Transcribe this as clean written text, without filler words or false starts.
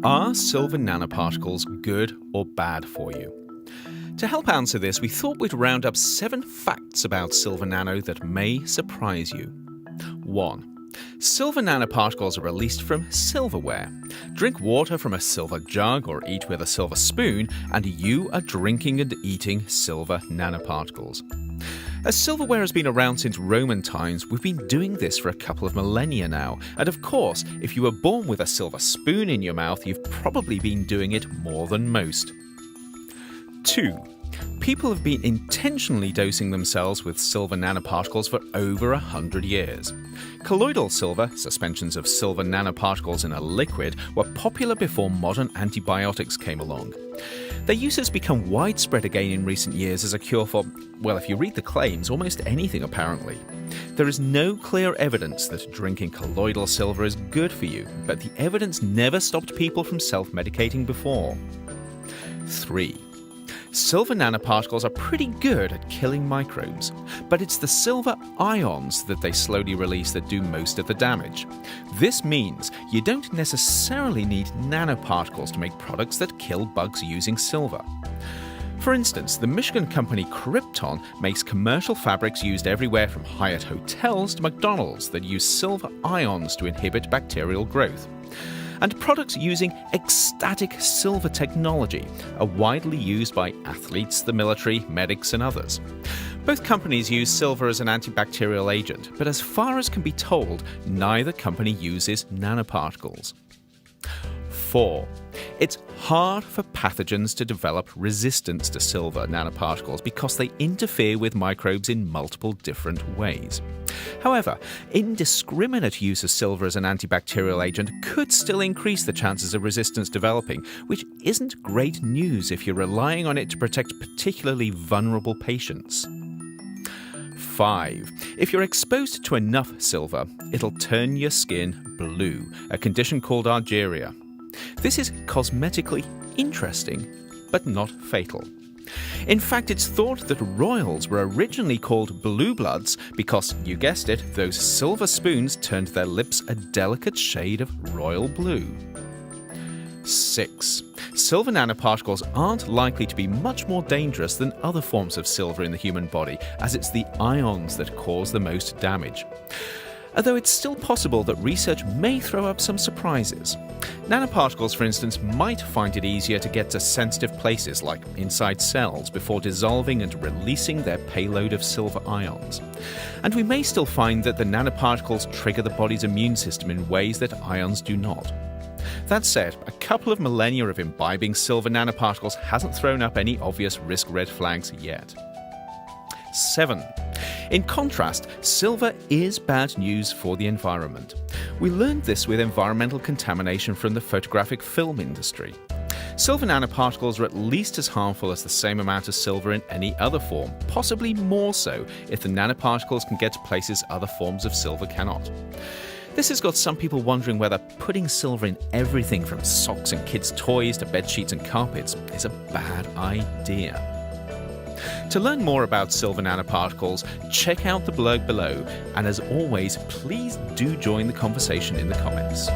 Are silver nanoparticles good or bad for you? To help answer this, we thought we'd round up 7 facts about silver nano that may surprise you. 1. Silver nanoparticles are released from silverware. Drink water from a silver jug or eat with a silver spoon, and you are drinking and eating silver nanoparticles. As silverware has been around since Roman times, we've been doing this for a couple of millennia now. And of course, if you were born with a silver spoon in your mouth, you've probably been doing it more than most. 2. People have been intentionally dosing themselves with silver nanoparticles for over 100 years. Colloidal silver, suspensions of silver nanoparticles in a liquid, were popular before modern antibiotics came along. Their use has become widespread again in recent years as a cure for, well, if you read the claims, almost anything apparently. There is no clear evidence that drinking colloidal silver is good for you, but the evidence never stopped people from self-medicating before. 3. Silver nanoparticles are pretty good at killing microbes, but it's the silver ions that they slowly release that do most of the damage. This means you don't necessarily need nanoparticles to make products that kill bugs using silver. For instance, the Michigan company Krypton makes commercial fabrics used everywhere from Hyatt hotels to McDonald's that use silver ions to inhibit bacterial growth. And products using ecstatic silver technology are widely used by athletes, the military, medics, and others. Both companies use silver as an antibacterial agent, but as far as can be told, neither company uses nanoparticles. 4. It's hard for pathogens to develop resistance to silver nanoparticles because they interfere with microbes in multiple different ways. However, indiscriminate use of silver as an antibacterial agent could still increase the chances of resistance developing, which isn't great news if you're relying on it to protect particularly vulnerable patients. 5. If you're exposed to enough silver, it'll turn your skin blue, a condition called argyria. This is cosmetically interesting, but not fatal. In fact, it's thought that royals were originally called blue bloods because, you guessed it, those silver spoons turned their lips a delicate shade of royal blue. 6. Silver nanoparticles aren't likely to be much more dangerous than other forms of silver in the human body, as it's the ions that cause the most damage. Although it's still possible that research may throw up some surprises. Nanoparticles, for instance, might find it easier to get to sensitive places like inside cells before dissolving and releasing their payload of silver ions. And we may still find that the nanoparticles trigger the body's immune system in ways that ions do not. That said, a couple of millennia of imbibing silver nanoparticles hasn't thrown up any obvious risk red flags yet. 7. In contrast, silver is bad news for the environment. We learned this with environmental contamination from the photographic film industry. Silver nanoparticles are at least as harmful as the same amount of silver in any other form, possibly more so if the nanoparticles can get to places other forms of silver cannot. This has got some people wondering whether putting silver in everything from socks and kids' toys to bedsheets and carpets is a bad idea. To learn more about silver nanoparticles, check out the blog below, and as always, please do join the conversation in the comments.